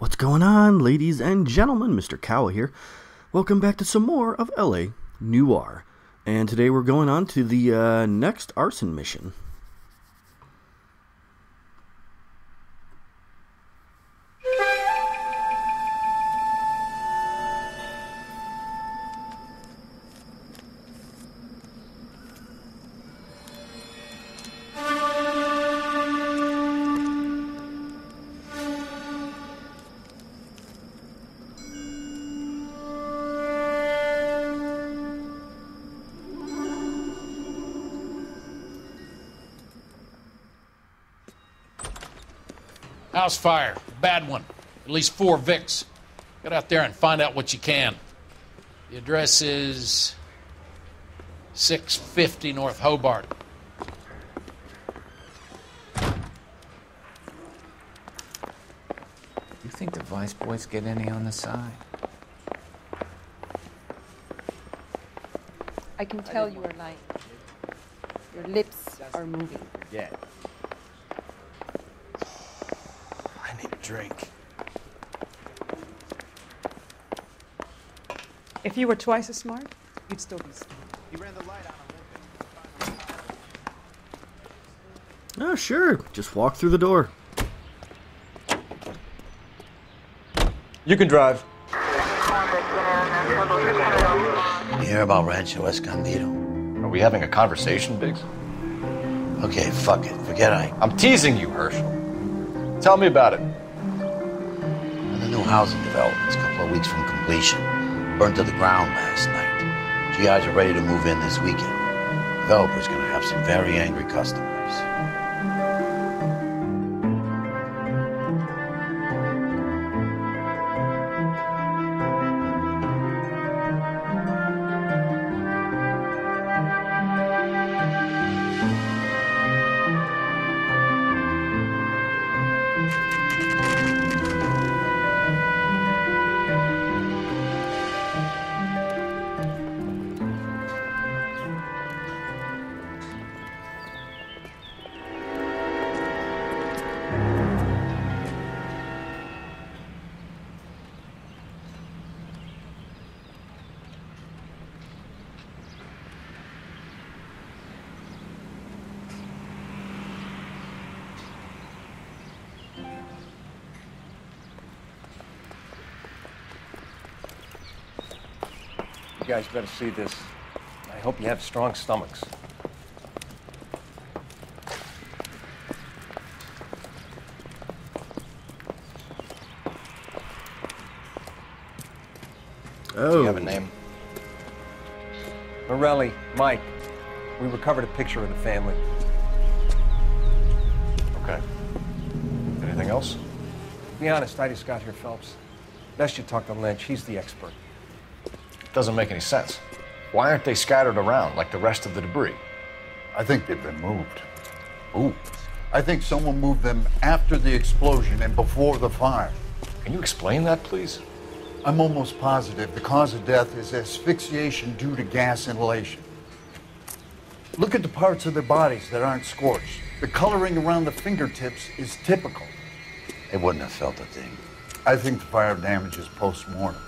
What's going on, ladies and gentlemen? Mr. Cowa here. Welcome back to some more of LA Noire. And today we're going on to the next arson mission. House fire. Bad one. At least 4 Vicks. Get out there and find out what you can. The address is 650 North Hobart. You think the Vice boys get any on the side? I can tell you are lying. Your lips are moving. Yeah. I need a drink. If you were twice as smart, you'd still be smart. He ran the light on Oh, sure. Just walk through the door. You can drive. You hear about Rancho Escondido? Are we having a conversation, Biggs? Okay, fuck it. Forget I. I'm teasing you, Herschel. Tell me about it. The new housing development's a couple of weeks from completion. Burned to the ground last night. GIs are ready to move in this weekend. Developer's gonna have some very angry customers. You guys better see this. I hope you have strong stomachs. Oh. Do you have a name? Morelli, Mike. We recovered a picture of the family. Okay. Anything else? To be honest, I just got here, Phelps. Best you talk to Lynch. He's the expert. Doesn't make any sense. Why aren't they scattered around like the rest of the debris? I think they've been moved. Ooh. I think someone moved them after the explosion and before the fire. Can you explain that, please? I'm almost positive the cause of death is asphyxiation due to gas inhalation. Look at the parts of their bodies that aren't scorched. The coloring around the fingertips is typical. They wouldn't have felt a thing. I think the fire damage is post-mortem.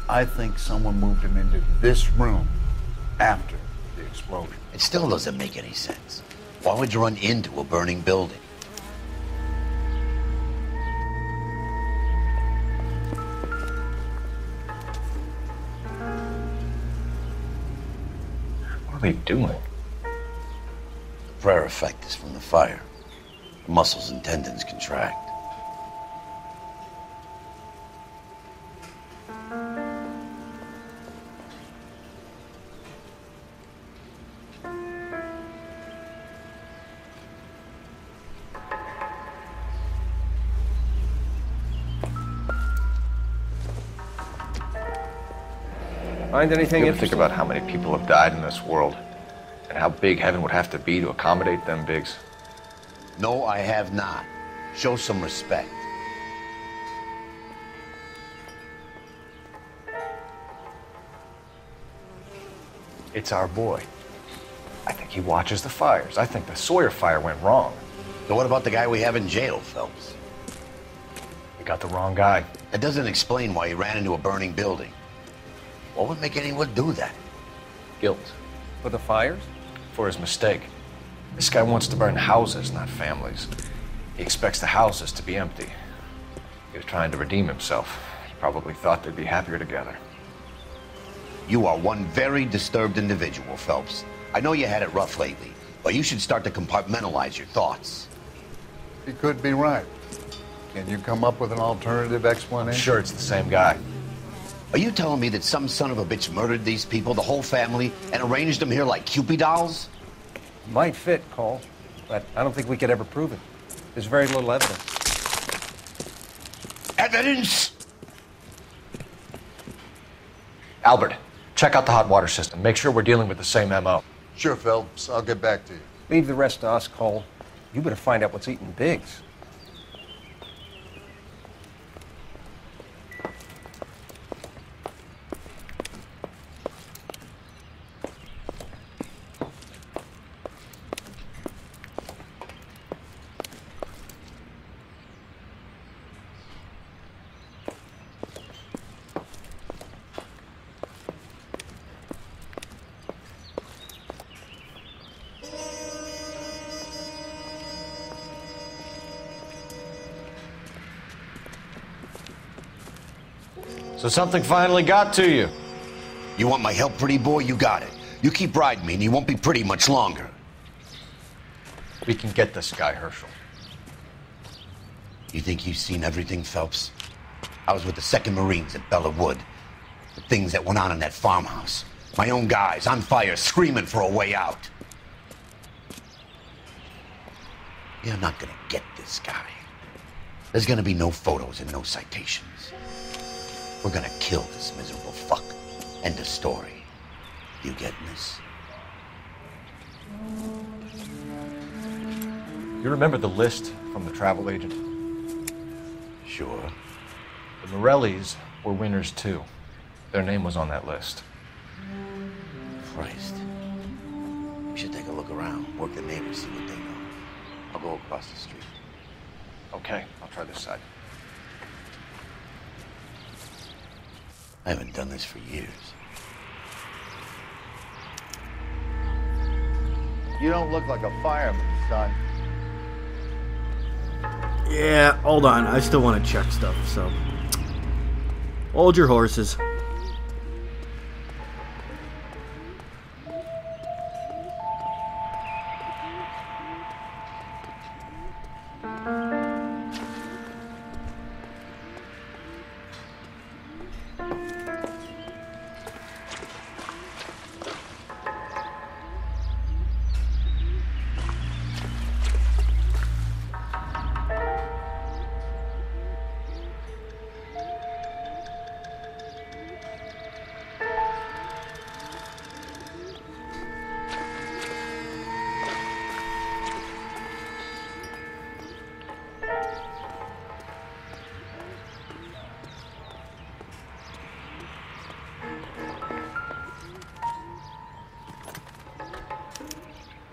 I think someone moved them into this room after the explosion. It still doesn't make any sense. Why would you run into a burning building? What are they doing? The prayer effect is from the fire. The muscles and tendons contract. Find anything You ever think interesting? about how many people have died in this world? And how big heaven would have to be to accommodate them, Biggs? No, I have not. Show some respect. It's our boy. I think he watches the fires. I think the Sawyer fire went wrong. So what about the guy we have in jail, Phelps? You got the wrong guy. That doesn't explain why he ran into a burning building. What would make anyone do that? Guilt. For the fires? For his mistake. This guy wants to burn houses, not families. He expects the houses to be empty. He was trying to redeem himself. He probably thought they'd be happier together. You are one very disturbed individual, Phelps. I know you had it rough lately, but you should start to compartmentalize your thoughts. He could be right. Can you come up with an alternative I'm explanation? sure it's the same guy. Are you telling me that some son of a bitch murdered these people, the whole family, and arranged them here like Cupid dolls? Might fit, Cole, but I don't think we could ever prove it. There's very little evidence. Evidence? Albert, check out the hot water system. Make sure we're dealing with the same MO. Sure, Phelps. I'll get back to you. Leave the rest to us, Cole. You better find out what's eating Biggs. So something finally got to you. You want my help, pretty boy? You got it. You keep riding me and you won't be pretty much longer. We can get this guy, Herschel. You think you've seen everything, Phelps? I was with the 2nd Marines at Bella Wood. The things that went on in that farmhouse. My own guys on fire, screaming for a way out. You're not gonna get this guy. There's gonna be no photos and no citations. We're gonna kill this miserable fuck. End of story. You getting this? You remember the list from the travel agent? Sure. The Morellis were winners too. Their name was on that list. Christ. We should take a look around, work the neighbors, see what they know. I'll go across the street. Okay, I'll try this side. I haven't done this for years. You don't look like a fireman, son. Yeah, hold on. I still want to check stuff, so. Hold your horses.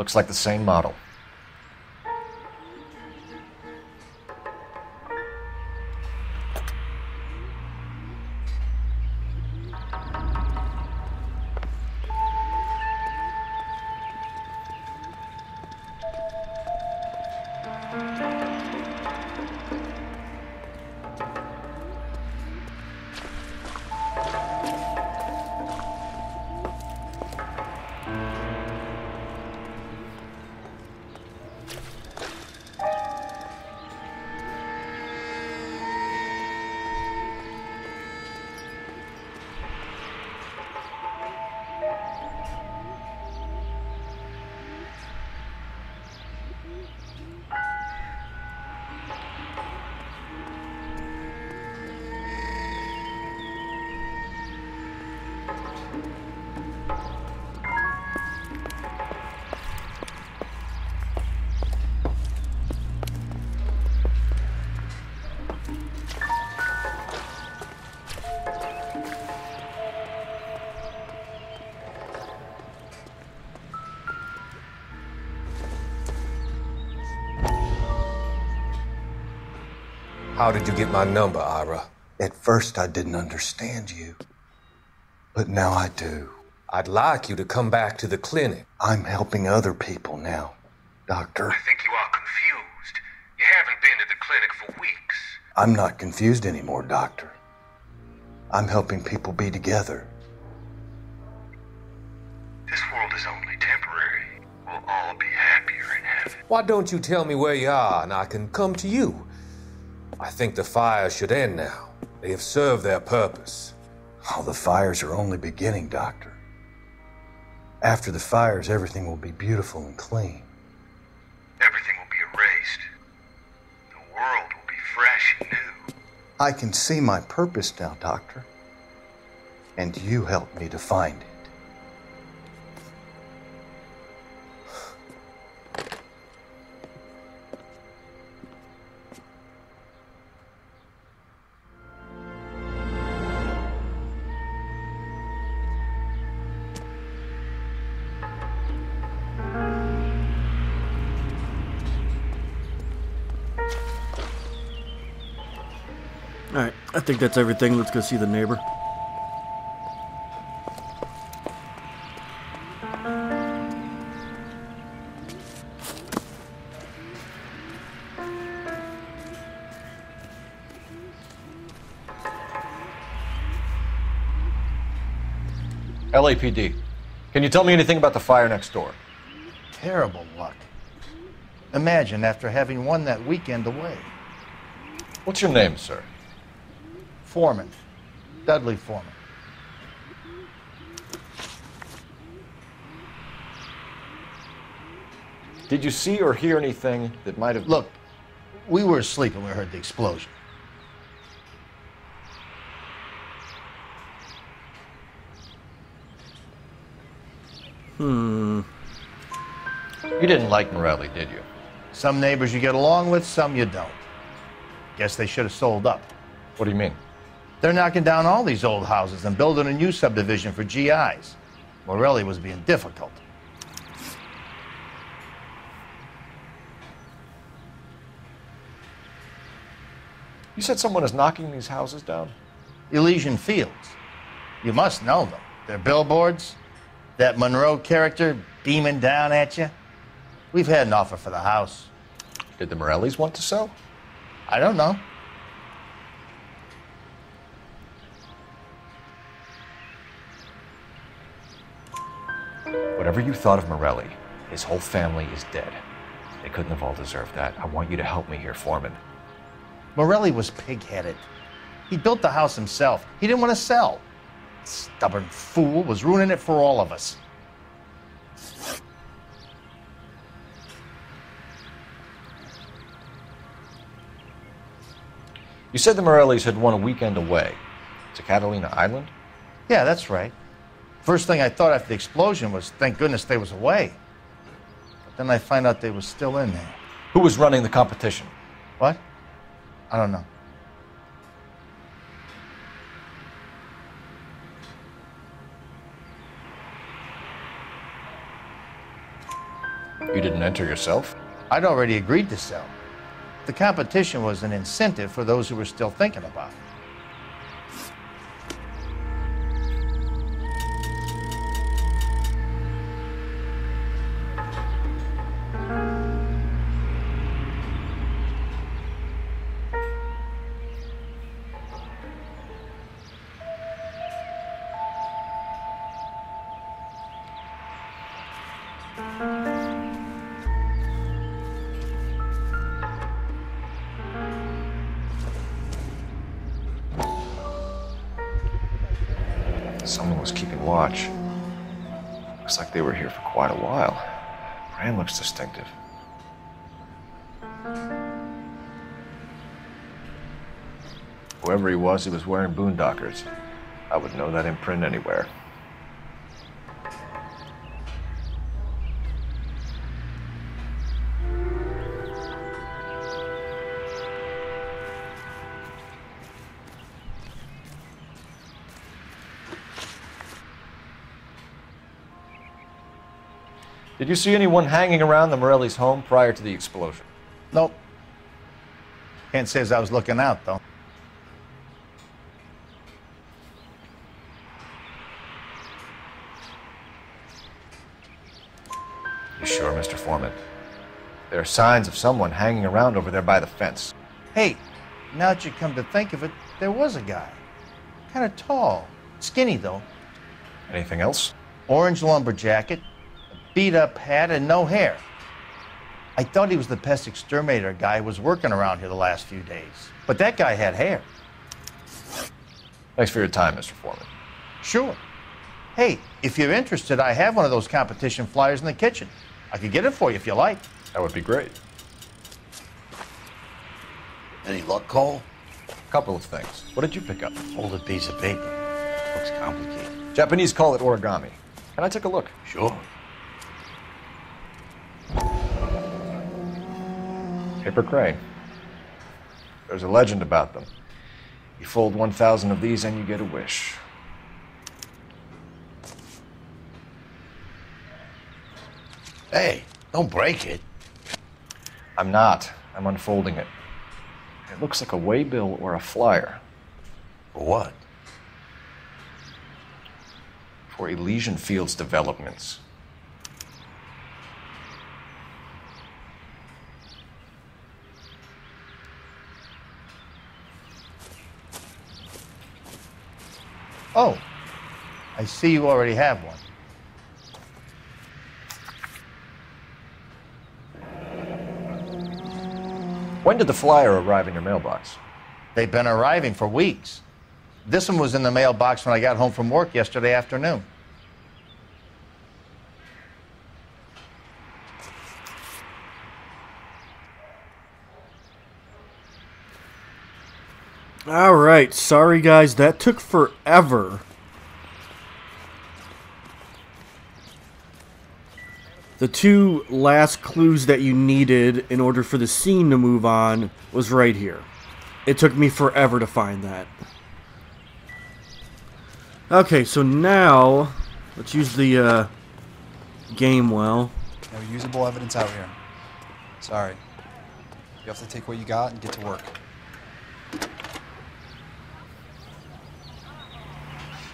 Looks like the same model. How did you get my number, Ira? At first, I didn't understand you, but now I do. I'd like you to come back to the clinic. I'm helping other people now, Doctor. I think you are confused. You haven't been to the clinic for weeks. I'm not confused anymore, Doctor. I'm helping people be together. This world is only temporary. We'll all be happier in heaven. Why don't you tell me where you are and I can come to you? I think the fires should end now. They have served their purpose. Oh, the fires are only beginning, Doctor. After the fires, everything will be beautiful and clean. Everything will be erased. The world will be fresh and new. I can see my purpose now, Doctor. And you helped me to find it. Alright, I think that's everything. Let's go see the neighbor. LAPD. Can you tell me anything about the fire next door? Terrible luck. Imagine after having won that weekend away. What's your name, sir? Foreman. Dudley Foreman. Did you see or hear anything that might have... Look, we were asleep when we heard the explosion. You didn't like Morelli, did you? Some neighbors you get along with, some you don't. Guess they should have sold up. What do you mean? They're knocking down all these old houses and building a new subdivision for GIs. Morelli was being difficult. You said someone is knocking these houses down? Elysian Fields. You must know them. They're billboards. That Monroe character beaming down at you. We've had an offer for the house. Did the Morellis want to sell? I don't know. Whatever you thought of Morelli, his whole family is dead. They couldn't have all deserved that. I want you to help me here, Foreman. Morelli was pig-headed. He built the house himself. He didn't want to sell. Stubborn fool was ruining it for all of us. You said the Morellis had won a weekend away to Catalina Island? Yeah, that's right. First thing I thought after the explosion was, thank goodness they was away. But then I find out they was still in there. Who was running the competition? What? I don't know. You didn't enter yourself? I'd already agreed to sell. The competition was an incentive for those who were still thinking about it. Someone was keeping watch. Looks like they were here for quite a while. Brand looks distinctive. Whoever he was wearing boondockers. I would know that imprint anywhere. Did you see anyone hanging around the Morellis' home prior to the explosion? Nope. Can't say as I was looking out, though. You sure, Mr. Foreman? There are signs of someone hanging around over there by the fence. Hey, now that you come to think of it, there was a guy. Kind of tall. Skinny, though. Anything else? Orange lumber jacket, a beat-up hat, and no hair. I thought he was the pest exterminator guy who was working around here the last few days. But that guy had hair. Thanks for your time, Mr. Foreman. Sure. Hey, if you're interested, I have one of those competition flyers in the kitchen. I could get it for you if you like. That would be great. Any luck, Cole? A couple of things. What did you pick up? Folded piece of paper. Looks complicated. Japanese call it origami. Can I take a look? Sure. Paper crane. There's a legend about them. You fold 1,000 of these and you get a wish. Hey, don't break it. I'm not. I'm unfolding it. It looks like a waybill or a flyer. For what? For Elysian Fields Developments. Oh, I see you already have one. When did the flyer arrive in your mailbox? They've been arriving for weeks. This one was in the mailbox when I got home from work yesterday afternoon. All right, sorry guys, that took forever. The two last clues that you needed in order for the scene to move on was right here. It took me forever to find that. Okay, so now let's use the game well. No usable evidence out here. Sorry. You have to take what you got and get to work.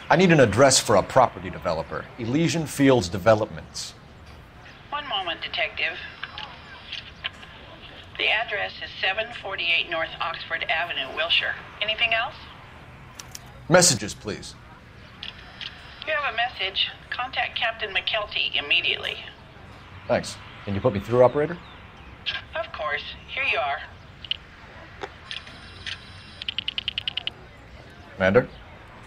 I need an address for a property developer. Elysian Fields Developments. One moment, Detective. The address is 748 North Oxford Avenue, Wilshire. Anything else? Messages, please. If you have a message, contact Captain McKelty immediately. Thanks. Can you put me through, operator? Of course. Here you are. Commander?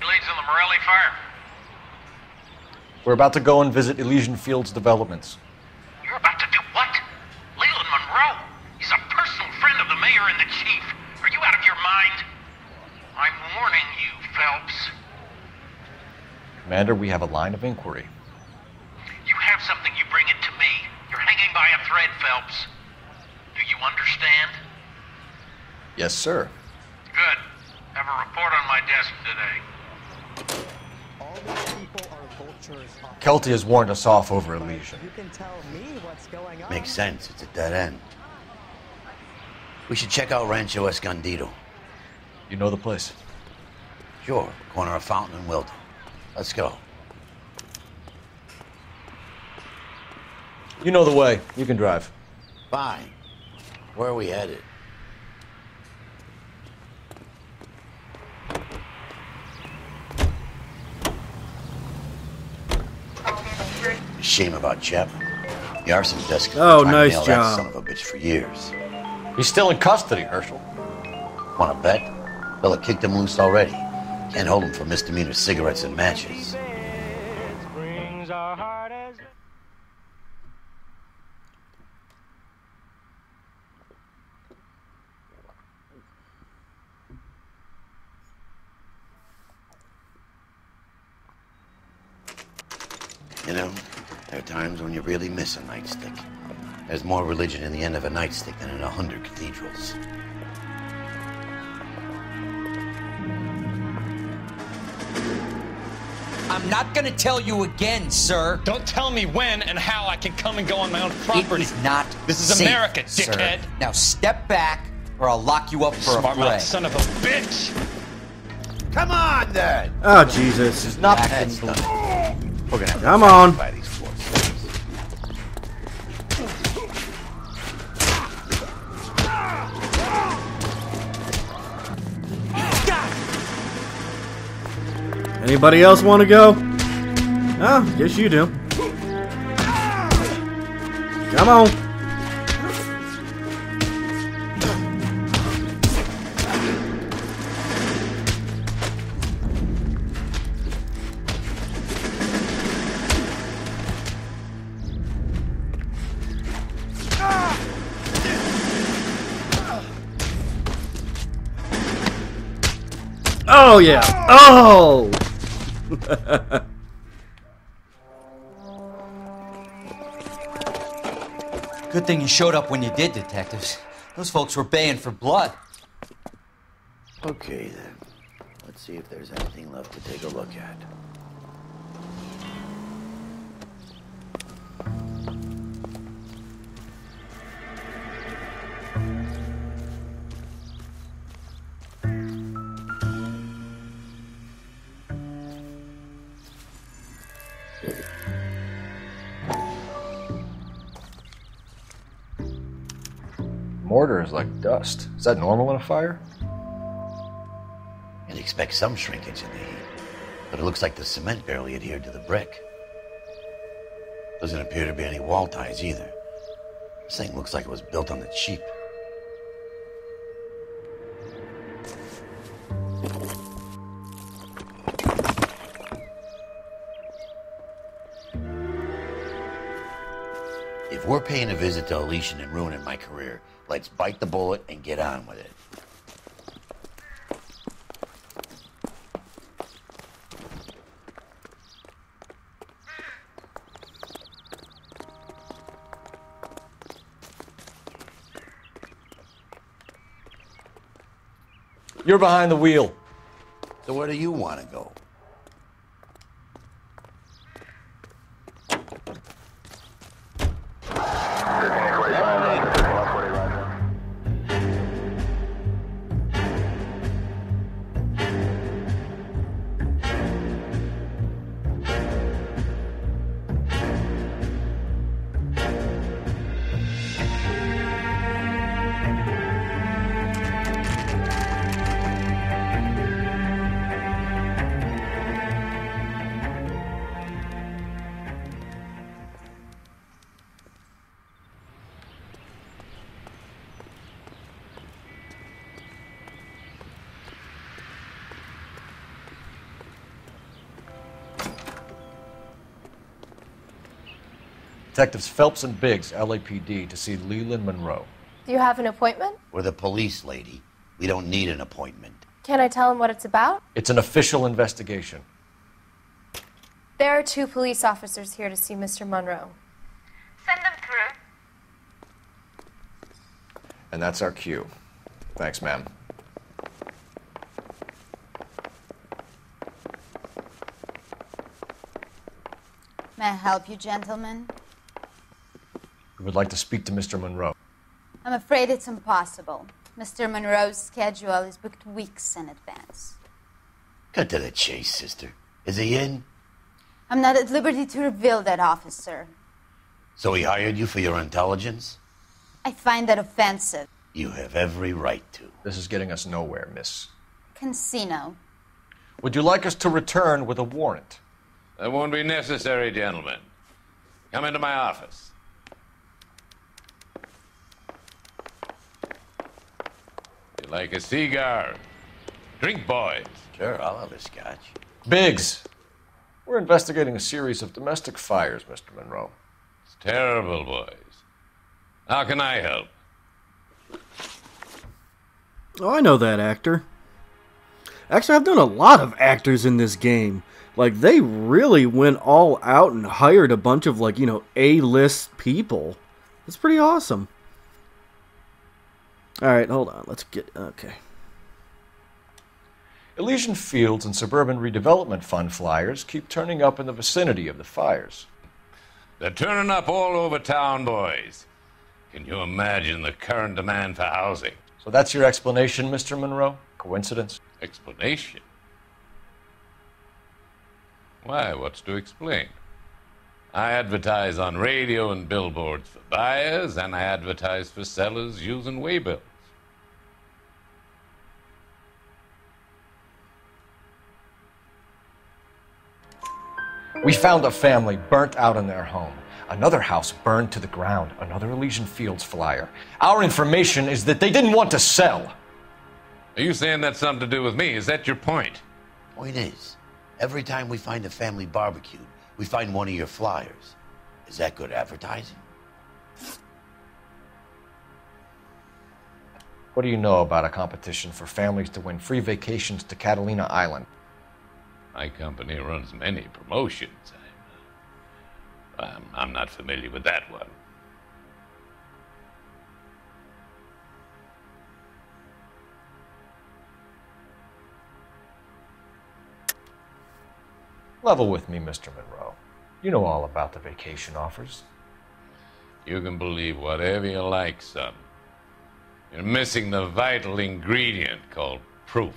Leads in the Morelli fire. We're about to go and visit Elysian Fields Developments. You're about to do what? Leland Monroe. He's a personal friend of the mayor and the chief. Are you out of your mind? I'm warning you, Phelps. Commander, we have a line of inquiry. You have something, you bring it to me. You're hanging by a thread, Phelps. Do you understand? Yes, sir. Good. Have a report on my desk today. All these people are vultures. Kelty has warned us off over Elysian. You can tell me what's going on. Makes sense. It's a dead end. We should check out Rancho Escondido. You know the place? Sure. Corner of Fountain and Wilton. Let's go. You know the way. You can drive. Fine. Where are we headed? Shame about Chapman. The arson desk. Oh, nice that job. Son of a bitch for years. He's still in custody, Herschel. Want to bet? Fella kicked him loose already. Can't hold him for misdemeanor cigarettes and matches. You know, there are times when you really miss a nightstick. There's more religion in the end of a nightstick than in 100 cathedrals. I'm not gonna tell you again, sir. Don't tell me when and how I can come and go on my own property. It is not This is safe, America, sir. dickhead. Now step back or I'll lock you up for a fray. Son of a bitch! Come on, then! Oh, Jesus. This is not pencil. We're gonna have to Come on. satisfy these forces. Anybody else want to go? Oh, guess you do. Come on. Oh, yeah. Oh! Good thing you showed up when you did, detectives. Those folks were baying for blood. Okay, then. Let's see if there's anything left to take a look at. Mortar is like dust. Is that normal in a fire? You'd expect some shrinkage in the heat, but it looks like the cement barely adhered to the brick. Doesn't appear to be any wall ties either. This thing looks like it was built on the cheap. If we're paying a visit to Elysian and ruining my career, let's bite the bullet and get on with it. You're behind the wheel. So where do you want to go? Detectives Phelps and Biggs, LAPD, to see Leland Monroe. Do you have an appointment? We're the police, lady. We don't need an appointment. Can I tell him what it's about? It's an official investigation. There are 2 police officers here to see Mr. Monroe. Send them through. And that's our cue. Thanks, ma'am. May I help you, gentlemen? We would like to speak to Mr. Monroe. I'm afraid it's impossible. Mr. Monroe's schedule is booked weeks in advance. Cut to the chase, sister. Is he in? I'm not at liberty to reveal that, officer. So he hired you for your intelligence? I find that offensive. You have every right to. This is getting us nowhere, miss. Casino. Would you like us to return with a warrant? That won't be necessary, gentlemen. Come into my office. You like a cigar? Drink, boys. Sure, I'll have a scotch. Biggs, we're investigating a series of domestic fires, Mr. Monroe. It's terrible, boys. How can I help? Oh, I know that actor. Actually, I've done a lot of actors in this game. Like, they really went all out and hired a bunch of, like, you know, A-list people. It's pretty awesome. Alright, hold on. Let's get... Okay. Elysian Fields and Suburban Redevelopment Fund flyers keep turning up in the vicinity of the fires. They're turning up all over town, boys. Can you imagine the current demand for housing? So that's your explanation, Mr. Monroe? Coincidence? Explanation? Why, what's to explain? I advertise on radio and billboards for buyers, and I advertise for sellers using waybills. We found a family burnt out in their home. Another house burned to the ground. Another Elysian Fields flyer. Our information is that they didn't want to sell. Are you saying that's something to do with me? Is that your point? Point is, every time we find a family barbecued, we find one of your flyers. Is that good advertising? What do you know about a competition for families to win free vacations to Catalina Island? My company runs many promotions. I'm not familiar with that one. Level with me, Mr. Monroe. You know all about the vacation offers. You can believe whatever you like, son. You're missing the vital ingredient called proof.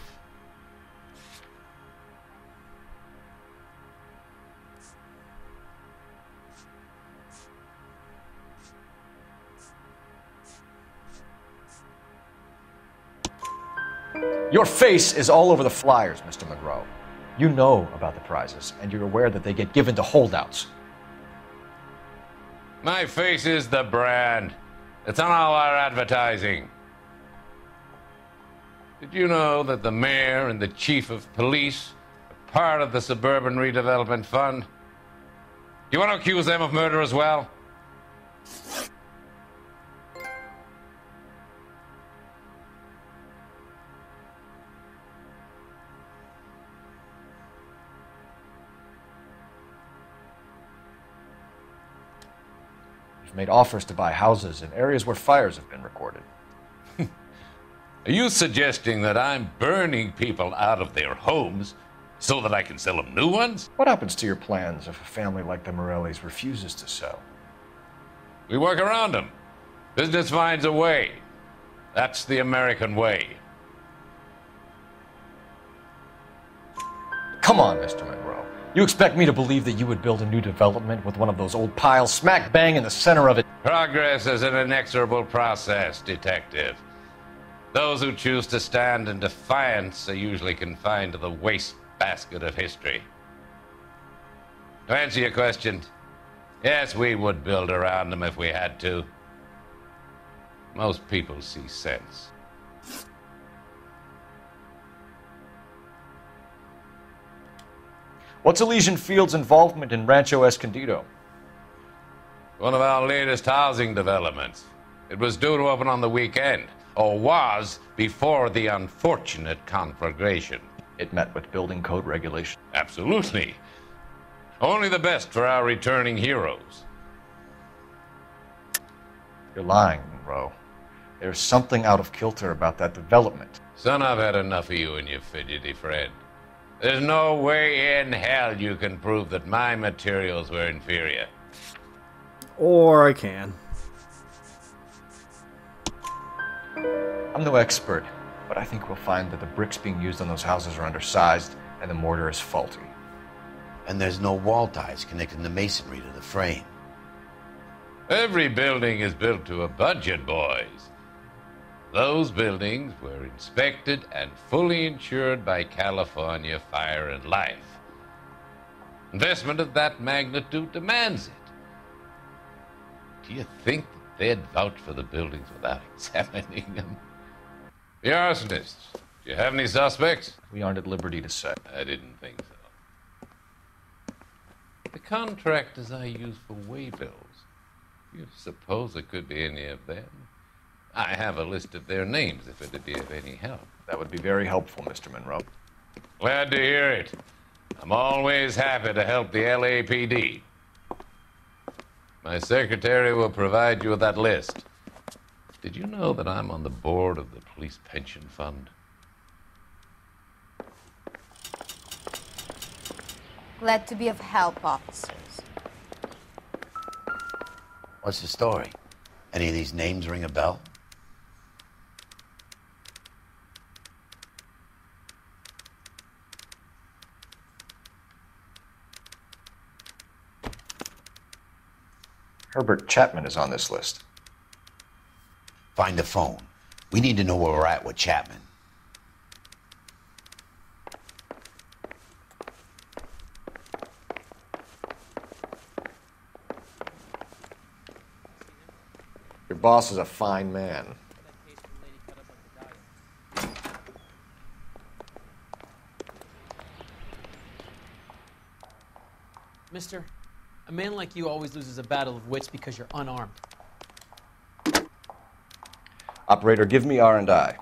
Your face is all over the flyers, Mr. Monroe. You know about the prizes, and you're aware that they get given to holdouts. My face is the brand. It's on all our advertising. Did you know that the mayor and the chief of police are part of the Suburban Redevelopment Fund? Do you want to accuse them of murder as well? Made offers to buy houses in areas where fires have been recorded. Are you suggesting that I'm burning people out of their homes so that I can sell them new ones? What happens to your plans if a family like the Morellis refuses to sell? We work around them. Business finds a way. That's the American way. Come on, Mr. Monroe. You expect me to believe that you would build a new development with one of those old piles smack bang in the center of it? Progress is an inexorable process, Detective. Those who choose to stand in defiance are usually confined to the wastebasket of history. To answer your question, yes, we would build around them if we had to. Most people see sense. What's Elysian Fields' involvement in Rancho Escondido? One of our latest housing developments. It was due to open on the weekend, or was before the unfortunate conflagration. It met with building code regulation. Absolutely. Only the best for our returning heroes. You're lying, Monroe. There's something out of kilter about that development. Son, I've had enough of you and your fidgety friend. There's no way in hell you can prove that my materials were inferior. Or I can. I'm no expert, but I think we'll find that the bricks being used on those houses are undersized and the mortar is faulty. And there's no wall ties connecting the masonry to the frame. Every building is built to a budget, boys. Those buildings were inspected and fully insured by California Fire and Life. Investment of that magnitude demands it. Do you think that they'd vouch for the buildings without examining them? The arsonists, do you have any suspects? We aren't at liberty to say. I didn't think so. The contractors I use for waybills, you suppose it could be any of them? I have a list of their names if it'd be of any help. That would be very helpful, Mr. Monroe. Glad to hear it. I'm always happy to help the LAPD. My secretary will provide you with that list. Did you know that I'm on the board of the Police Pension Fund? Glad to be of help, officers. What's the story? Any of these names ring a bell? Herbert Chapman is on this list. Find the phone. We need to know where we're at with Chapman. Your boss is a fine man. Mister, a man like you always loses a battle of wits because you're unarmed. Operator, give me R&I.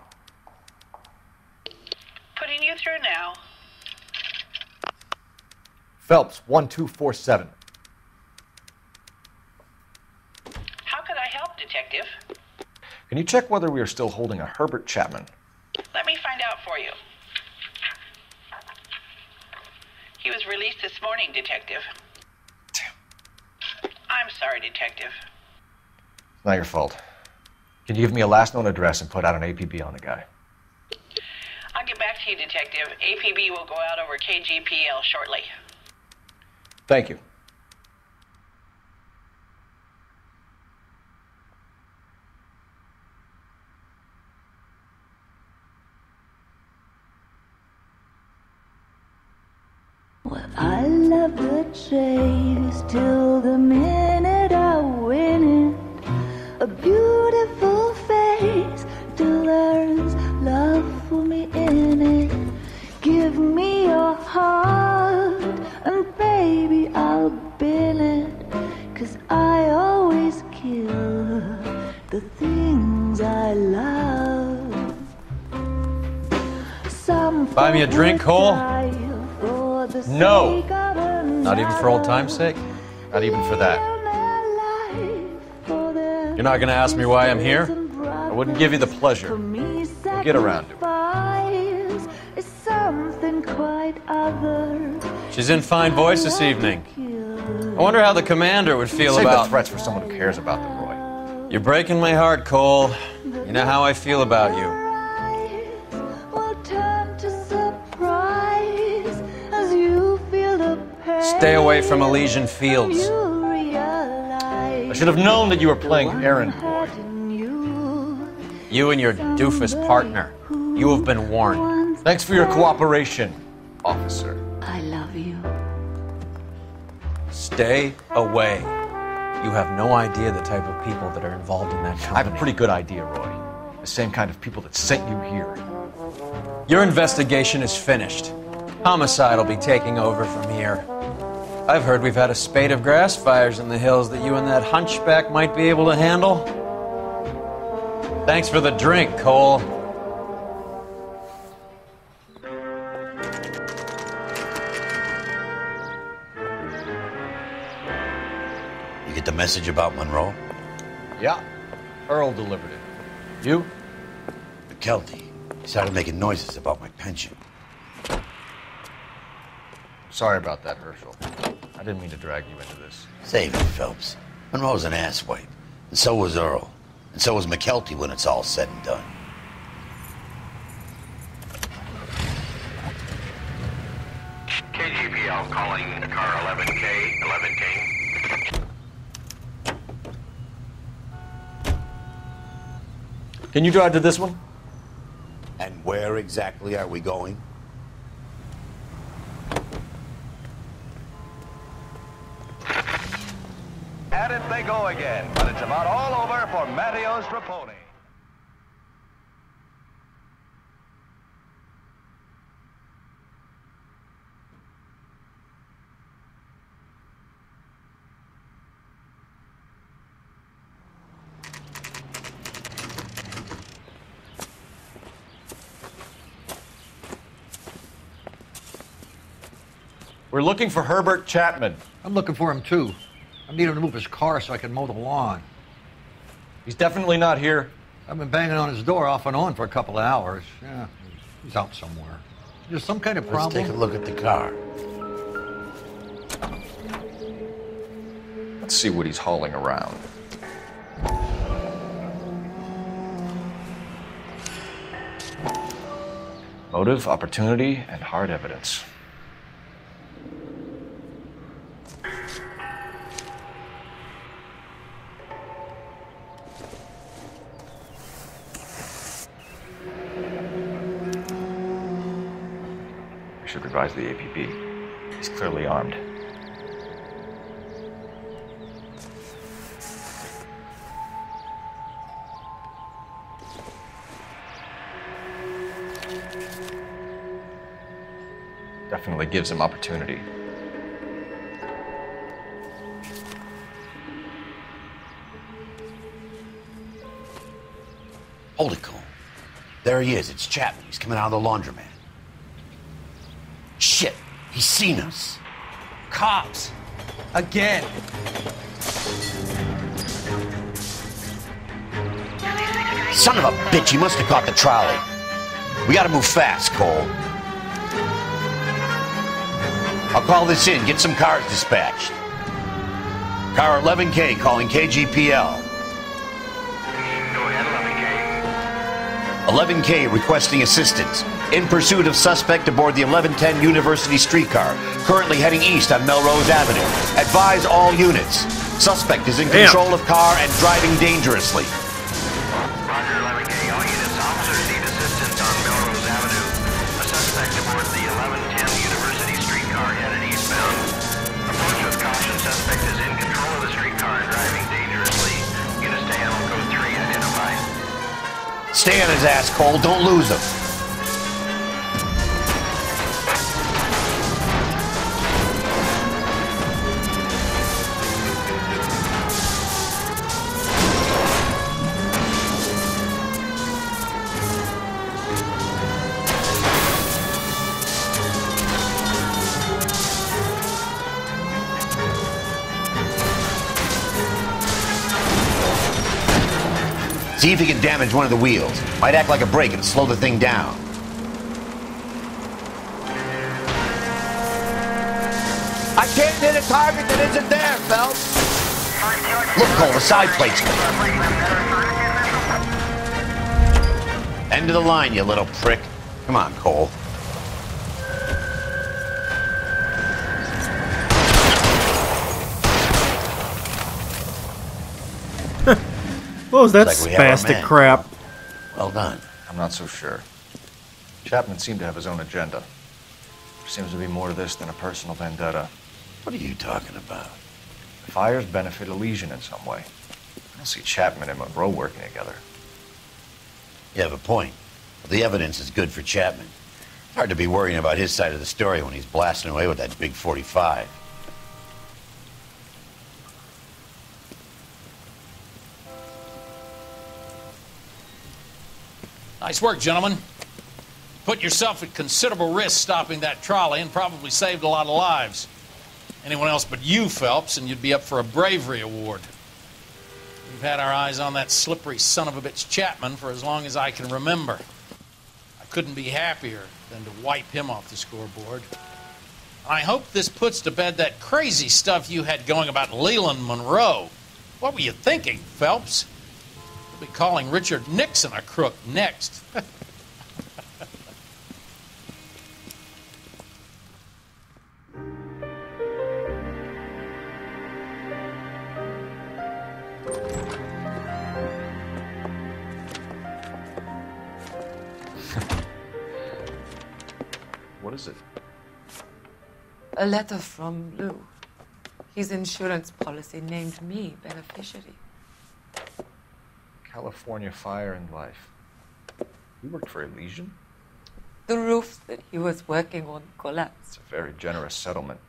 Putting you through now. Phelps, 1247. How could I help, Detective? Can you check whether we are still holding a Herbert Chapman? Let me find out for you. He was released this morning, Detective. I'm sorry, Detective. It's not your fault. Can you give me a last known address and put out an APB on the guy? I'll get back to you, Detective. APB will go out over KGPL shortly. Thank you. I love the chase till the minute I win it. A beautiful face till there's love for me in it. Give me your heart and baby I'll bill it. 'Cause I always kill the things I love. Some Buy me a drink, Cole? No! Not even for old time's sake? Not even for that. You're not gonna ask me why I'm here? I wouldn't give you the pleasure. We'll get around to it. Is something quite other. She's in fine voice this evening. I wonder how the commander would feel Save about... the threats for someone who cares about them, Roy. You're breaking my heart, Cole. You know how I feel about you. Stay away from Elysian Fields. I should have known that you were playing errand boy. You and your doofus partner. You have been warned. Thanks for your cooperation, officer. I love you. Stay away. You have no idea the type of people that are involved in that company. I have a pretty good idea, Roy. The same kind of people that sent you here. Your investigation is finished. Homicide will be taking over from here. I've heard we've had a spate of grass fires in the hills that you and that hunchback might be able to handle. Thanks for the drink, Cole. You get the message about Monroe? Yeah. Earl delivered it. You? McKelty. He started making noises about my pension. Sorry about that, Herschel. I didn't mean to drag you into this. Save it, Phelps. Monroe's an asswipe. And so was Earl. And so was McKelty when it's all said and done. KGPL calling car 11K, 11K. Can you drive to this one? And where exactly are we going? At it they go again, but it's about all over for Matteo Straponi. We're looking for Herbert Chapman. I'm looking for him too. I need him to move his car so I can mow the lawn. He's definitely not here. I've been banging on his door off and on for a couple of hours. Yeah, he's out somewhere. There's some kind of problem. Let's take a look at the car. Let's see what he's hauling around. Motive, opportunity, and hard evidence. should advise the APB. He's clearly armed. Definitely gives him opportunity. Hold it, Cole. There he is. It's Chapman. He's coming out of the laundromat. Shit! He's seen us. Cops! Again! Son of a bitch, he must have caught the trolley. We gotta move fast, Cole. I'll call this in. Get some cars dispatched. Car 11K calling KGPL. 11K requesting assistance. In pursuit of suspect aboard the 1110 University streetcar, currently heading east on Melrose Avenue. Advise all units. Suspect is in control of car and driving dangerously. Roger, 11K. All units, officers need assistance on Melrose Avenue. A suspect aboard the 1110 University streetcar headed eastbound. Approach with caution. Suspect is in control of the streetcar and driving dangerously. Units to handle code 3 identified. Stay on his ass, Cole. Don't lose him. See if he can damage one of the wheels. Might act like a brake and slow the thing down. I can't hit a target that isn't there, Phelps. Look, Cole, the side plate's end of the line, you little prick. Come on, Cole. What was that Looks like we have our spastic man. crap? Well done. I'm not so sure. Chapman seemed to have his own agenda. There seems to be more to this than a personal vendetta. What are you talking about? The fires benefit Elysian in some way. I don't see Chapman and Monroe working together. You have a point. The evidence is good for Chapman. It's hard to be worrying about his side of the story when he's blasting away with that big 45. Nice work, gentlemen. Put yourself at considerable risk stopping that trolley and probably saved a lot of lives. Anyone else but you, Phelps, and you'd be up for a bravery award. We've had our eyes on that slippery son of a bitch Chapman for as long as I can remember. I couldn't be happier than to wipe him off the scoreboard. I hope this puts to bed that crazy stuff you had going about Leland Monroe. What were you thinking, Phelps? We'll be calling Richard Nixon a crook next. What is it? A letter from Lou. His insurance policy named me beneficiary. California Fire and Life. You worked for Elysian? The roof that he was working on collapsed. It's a very generous settlement.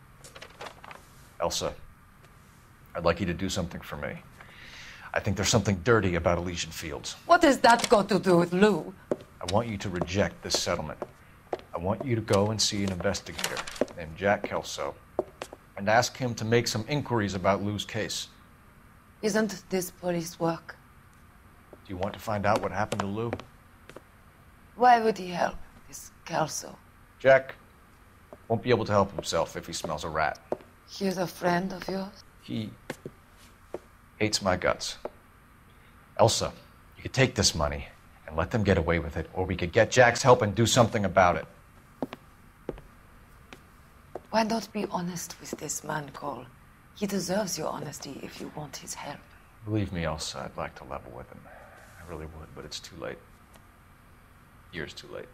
Elsa, I'd like you to do something for me. I think there's something dirty about Elysian Fields. What has that got to do with Lou? I want you to reject this settlement. I want you to go and see an investigator named Jack Kelso and ask him to make some inquiries about Lou's case. Isn't this police work? Do you want to find out what happened to Lou? Why would he help this Kelso? Jack won't be able to help himself if he smells a rat. He's a friend of yours? He hates my guts. Elsa, you could take this money and let them get away with it, or we could get Jack's help and do something about it. Why not be honest with this man, Cole? He deserves your honesty if you want his help. Believe me, Elsa, I'd like to level with him. I really would, but it's too late. Years too late.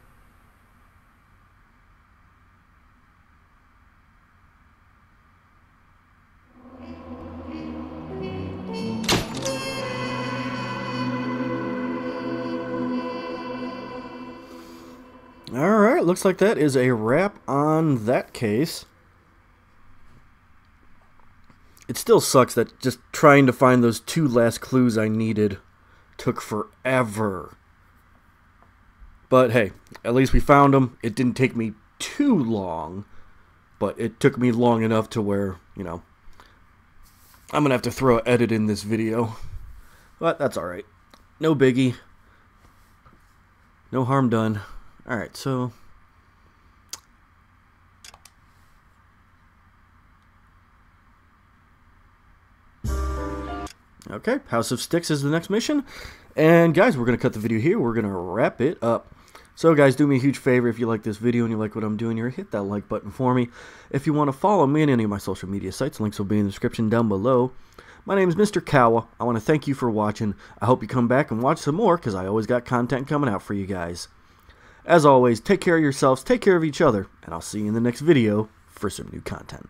Alright, looks like that is a wrap on that case. It still sucks that just trying to find those 2 last clues I needed took forever. But hey, at least we found them. It didn't take me too long, but it took me long enough to where, you know, I'm going to have to throw an edit in this video. But that's alright. No biggie. No harm done. Alright, so... Okay, House of Sticks is the next mission. And guys, we're going to cut the video here. We're going to wrap it up. So guys, do me a huge favor if you like this video and you like what I'm doing here, hit that like button for me. If you want to follow me on any of my social media sites, links will be in the description down below. My name is Mr. Kawa. I want to thank you for watching. I hope you come back and watch some more because I always got content coming out for you guys. As always, take care of yourselves, take care of each other, and I'll see you in the next video for some new content.